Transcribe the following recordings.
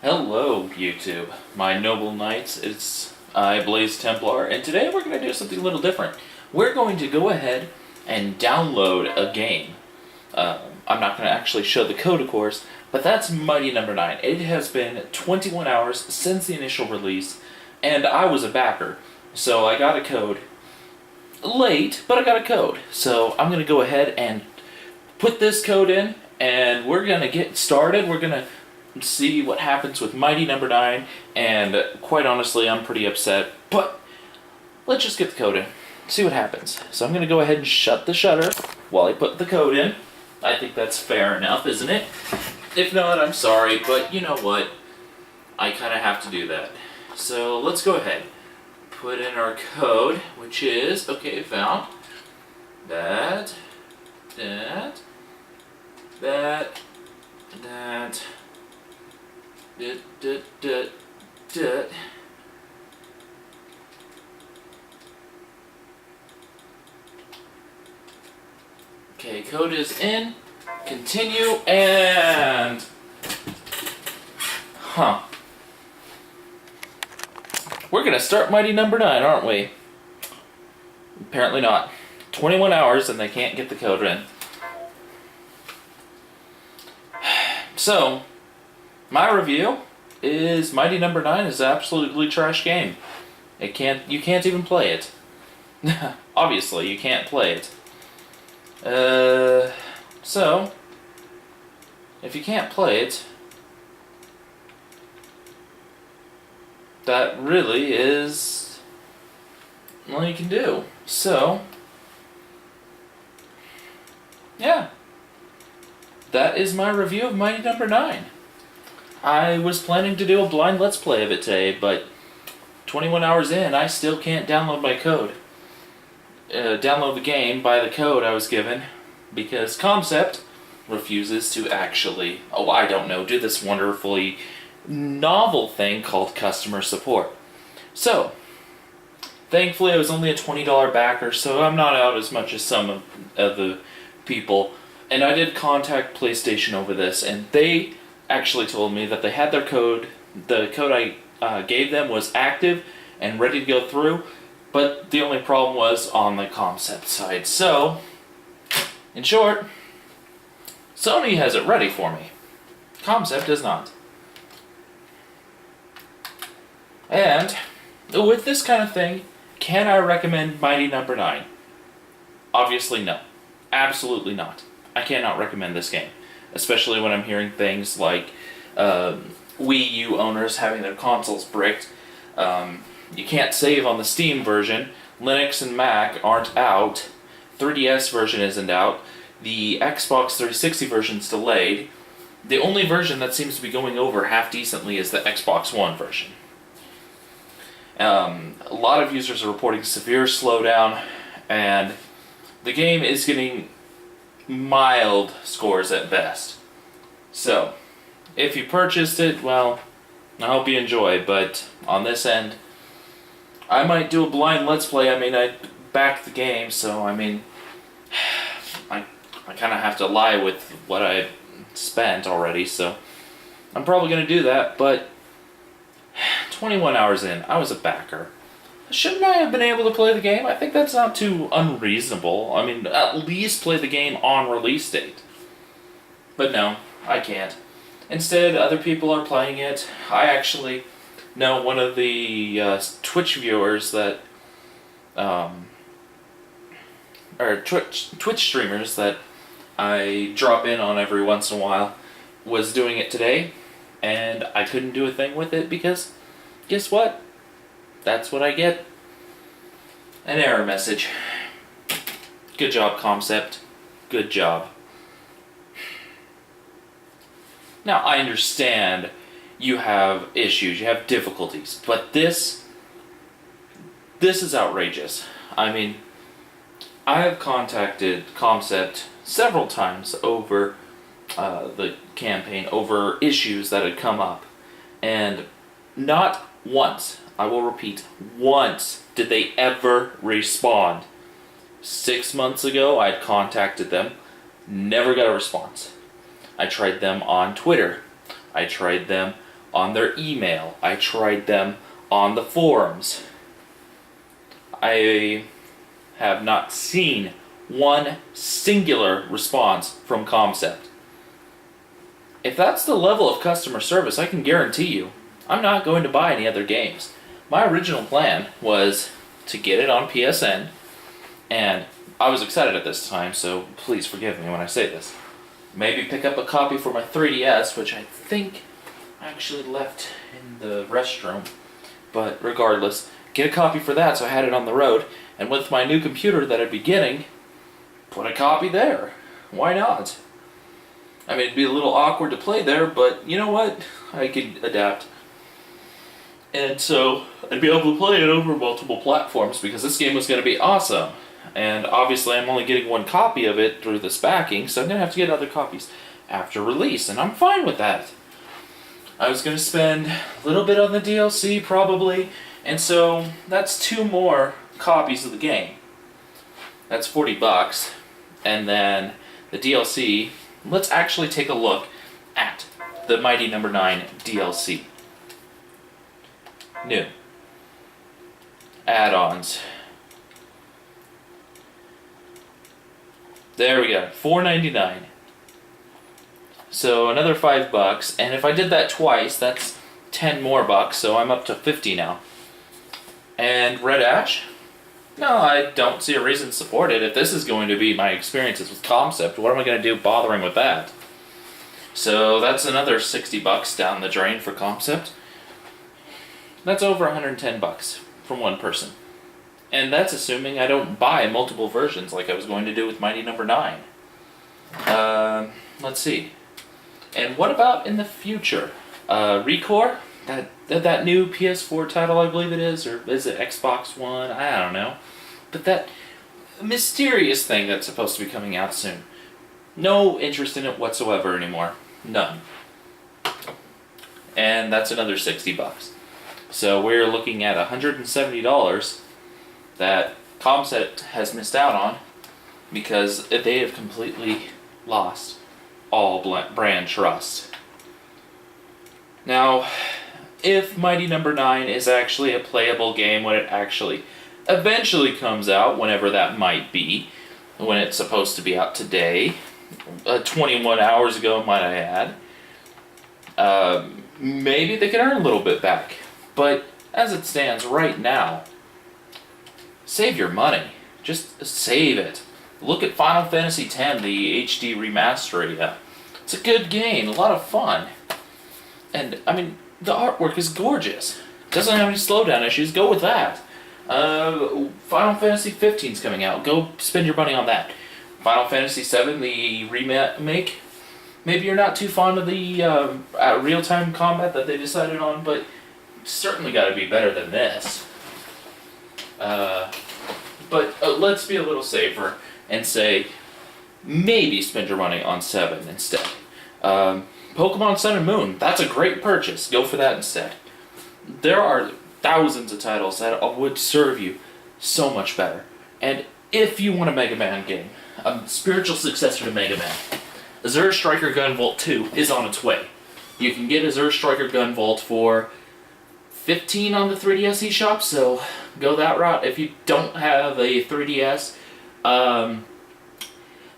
Hello, YouTube. My noble knights, it's I, Blaze Templar, and today we're going to do something a little different. We're going to go ahead and download a game. I'm not going to actually show the code, of course, but that's Mighty Number 9. It has been 21 hours since the initial release, and I was a backer, so I got a code. Late, but I got a code. So I'm going to go ahead and put this code in, and we're going to get started. We're going to see what happens with Mighty Number 9, and quite honestly, I'm pretty upset, but let's just get the code in, see what happens. So I'm going to go ahead and shut the shutter while I put the code in. I think that's fair enough, isn't it? If not, I'm sorry, but you know what? I kind of have to do that. So let's go ahead. Put in our code, which is, okay, found that. Okay, code is in. Continue and... We're gonna start Mighty Number 9, aren't we? Apparently not. 21 hours and they can't get the code in. So, my review is Mighty Number 9 is an absolutely trash game. You can't even play it. Obviously, you can't play it. So, if you can't play it, that really is all you can do. So, yeah. That is my review of Mighty Number 9. I was planning to do a blind Let's Play of it today, but 21 hours in, I still can't download my code. Download the game by the code I was given, because Concept refuses to actually, do this wonderfully novel thing called customer support. So, thankfully I was only a $20 backer, so I'm not out as much as some of the people. And I did contact PlayStation over this, and they actually told me that they had their code. The code I gave them was active and ready to go through, but the only problem was on the Concept side. So, in short, Sony has it ready for me. Concept does not. And with this kind of thing, can I recommend Mighty Number 9? Obviously no. Absolutely not. I cannot recommend this game, especially when I'm hearing things like Wii U owners having their consoles bricked. You can't save on the Steam version. Linux and Mac aren't out. 3DS version isn't out. The Xbox 360 version's delayed. The only version that seems to be going over half decently is the Xbox One version. A lot of users are reporting severe slowdown, and the game is getting mild scores at best. So, if you purchased it, well, I hope you enjoy, but on this end, I might do a blind Let's Play. I mean, I backed the game, so I mean, I kind of have to lie with what I spent already, so I'm probably going to do that, but 21 hours in, I was a backer. Shouldn't I have been able to play the game? I think that's not too unreasonable. I mean, at least play the game on release date. But no, I can't. Instead, other people are playing it. I actually know one of the Twitch viewers that, or Twitch streamers that I drop in on every once in a while, was doing it today, and I couldn't do a thing with it because, guess what? That's what I get. An error message. Good job, Concept. Good job. Now, I understand you have issues, you have difficulties, but this is outrageous. I mean, I have contacted Concept several times over the campaign, over issues that had come up, and not once, I will repeat, once did they ever respond. 6 months ago, I'd contacted them, never got a response. I tried them on Twitter. I tried them on their email. I tried them on the forums. I have not seen one singular response from Concept. If that's the level of customer service, I can guarantee you, I'm not going to buy any other games. My original plan was to get it on PSN, and I was excited at this time, so please forgive me when I say this. Maybe pick up a copy for my 3DS, which I think I actually left in the restroom. But regardless, get a copy for that so I had it on the road, and with my new computer that I'd be getting, put a copy there. Why not? I mean, it'd be a little awkward to play there, but you know what? I could adapt. And so, I'd be able to play it over multiple platforms because this game was going to be awesome. And obviously I'm only getting one copy of it through this backing, so I'm going to have to get other copies after release, and I'm fine with that. I was going to spend a little bit on the DLC, probably, and so that's 2 more copies of the game. That's $40, and then the DLC, let's actually take a look at the Mighty No. 9 DLC. New. Add-ons. There we go, $4.99. So another $5, and if I did that twice, that's 10 more bucks, so I'm up to 50 now. And Red Ash? No, I don't see a reason to support it. If this is going to be my experiences with Concept, what am I going to do bothering with that? So that's another $60 down the drain for Concept. That's over 110 bucks from one person. And that's assuming I don't buy multiple versions like I was going to do with Mighty No. 9. Let's see. And what about in the future? Recore? That new PS4 title, I believe it is, or is it Xbox One? I don't know. But that mysterious thing that's supposed to be coming out soon. No interest in it whatsoever anymore. None. And that's another $60. So we're looking at $170 that Concept has missed out on because they have completely lost all brand trust. Now, if Mighty No. 9 is actually a playable game when it actually eventually comes out, whenever that might be, when it's supposed to be out today, 21 hours ago, might I add, maybe they can earn a little bit back. But as it stands right now, save your money. Just save it. Look at Final Fantasy X, the HD remaster. It's a good game, a lot of fun. And, I mean, the artwork is gorgeous. Doesn't have any slowdown issues, go with that. Final Fantasy 15 is coming out, go spend your money on that. Final Fantasy VII, the remake, maybe you're not too fond of the real-time combat that they decided on, but certainly got to be better than this. But let's be a little safer and say maybe spend your money on 7 instead. Pokemon Sun and Moon, that's a great purchase. Go for that instead. There are thousands of titles that would serve you so much better. And if you want a Mega Man game, a spiritual successor to Mega Man, Azure Striker Gunvolt 2 is on its way. You can get Azure Striker Gunvolt for $15 on the 3DS eShop, so go that route. If you don't have a 3DS,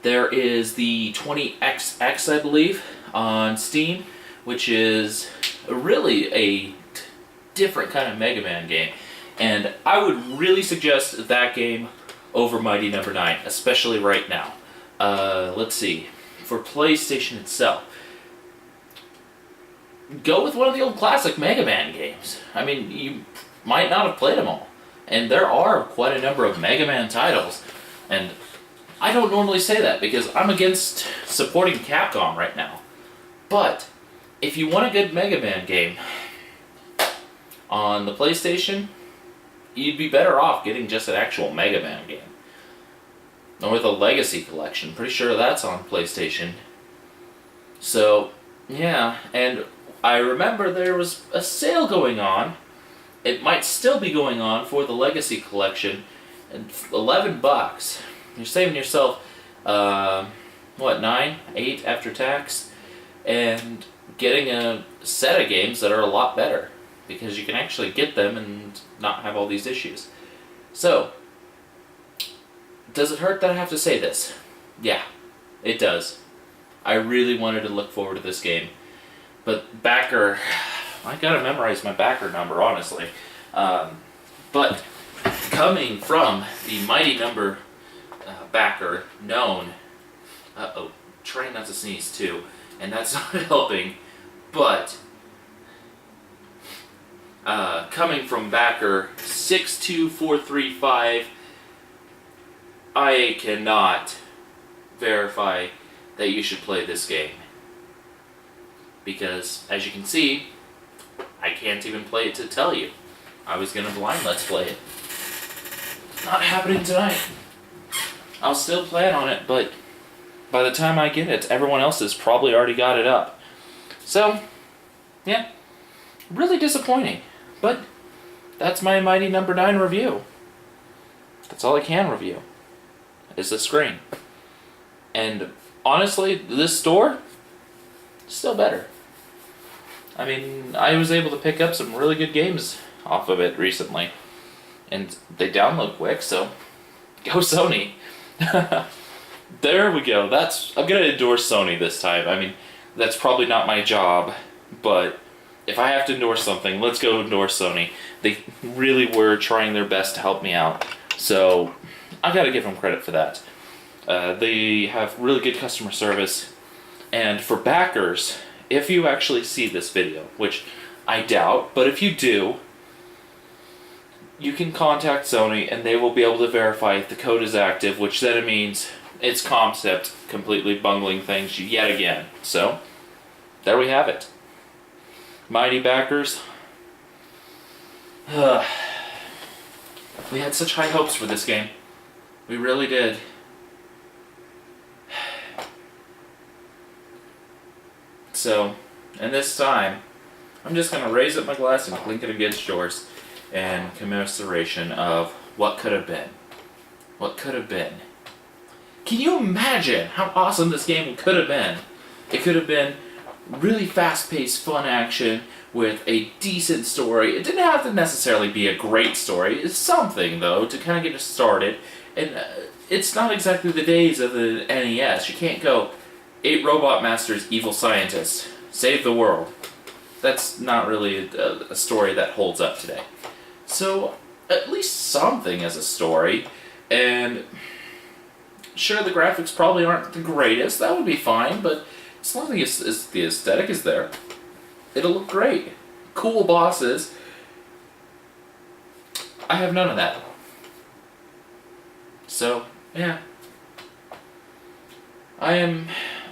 there is the 20XX, I believe, on Steam, which is really a different kind of Mega Man game. And I would really suggest that game over Mighty No. 9, especially right now. Let's see. For PlayStation itself, go with one of the old classic Mega Man games. I mean, you might not have played them all. And there are quite a number of Mega Man titles. And I don't normally say that because I'm against supporting Capcom right now. But if you want a good Mega Man game on the PlayStation, you'd be better off getting just an actual Mega Man game. Or the Legacy Collection. Pretty sure that's on PlayStation. So, yeah. And I remember there was a sale going on. It might still be going on for the Legacy Collection. And $11. You're saving yourself, what, 9, 8 after tax? And getting a set of games that are a lot better, because you can actually get them and not have all these issues. So, does it hurt that I have to say this? Yeah, it does. I really wanted to look forward to this game. But BACKER, I gotta memorize my BACKER number, honestly. But coming from the mighty number BACKER known, trying not to sneeze too, and that's not helping, but coming from BACKER 62435, I cannot verify that you should play this game. Because, as you can see, I can't even play it to tell you. I was gonna blind let's play it. Not happening tonight. I'll still plan on it, but by the time I get it, everyone else has probably already got it up. So, yeah, really disappointing. But that's my mighty number 9 review. That's all I can review, is the screen. And honestly, this store, still better. I mean, I was able to pick up some really good games off of it recently. And they download quick, so go Sony. There we go. I'm gonna endorse Sony this time. I mean, that's probably not my job, but if I have to endorse something, let's go endorse Sony. They really were trying their best to help me out, so I gotta give them credit for that. They have really good customer service, and for backers, if you actually see this video, which I doubt, but if you do, you can contact Sony and they will be able to verify if the code is active, which then means it's Concept completely bungling things yet again. So, there we have it. Mighty backers. We had such high hopes for this game. We really did. So, and this time, I'm just going to raise up my glass and clink it against yours in commiseration of what could have been. What could have been. Can you imagine how awesome this game could have been? It could have been really fast-paced, fun action with a decent story. It didn't have to necessarily be a great story. It's something, though, to kind of get us started. And it's not exactly the days of the NES. You can't go, 8 robot masters, evil scientists, save the world. That's not really a story that holds up today. So, at least something as a story, and sure, the graphics probably aren't the greatest, that would be fine, but as long as the aesthetic is there, it'll look great. Cool bosses. I have none of that. So, yeah. I am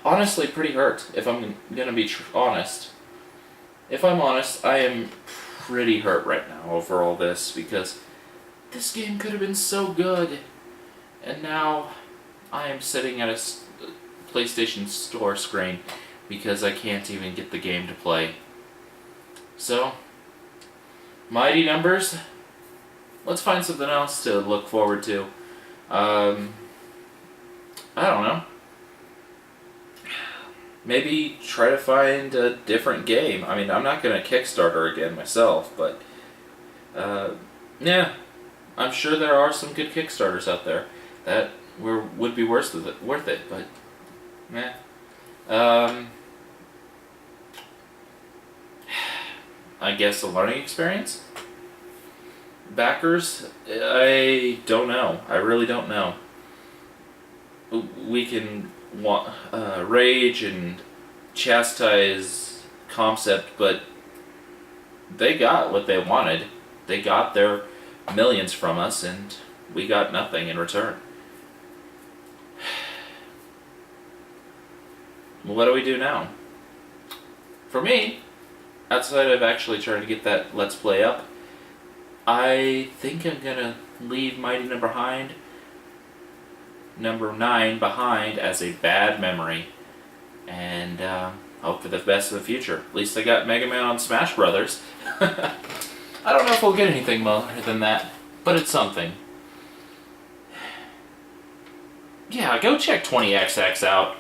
honestly pretty hurt, if I'm gonna be honest. If I'm honest, I am pretty hurt right now over all this, because this game could have been so good, and now I am sitting at a PlayStation Store screen because I can't even get the game to play. So, mighty numbers, let's find something else to look forward to. I don't know. Maybe try to find a different game. I mean, I'm not going to Kickstarter again myself, but yeah, I'm sure there are some good Kickstarters out there that would be worth it, but yeah. I guess a learning experience? Backers? I don't know. I really don't know. We can rage and chastise Concept, but they got what they wanted. They got their millions from us, and we got nothing in return. What do we do now? For me, outside of actually trying to get that Let's Play up, I think I'm gonna leave Mighty Number 9 behind as a bad memory, and hope for the best of the future. At least I got Mega Man on Smash Brothers. I don't know if we'll get anything more than that, but it's something. Yeah, go check 20XX out.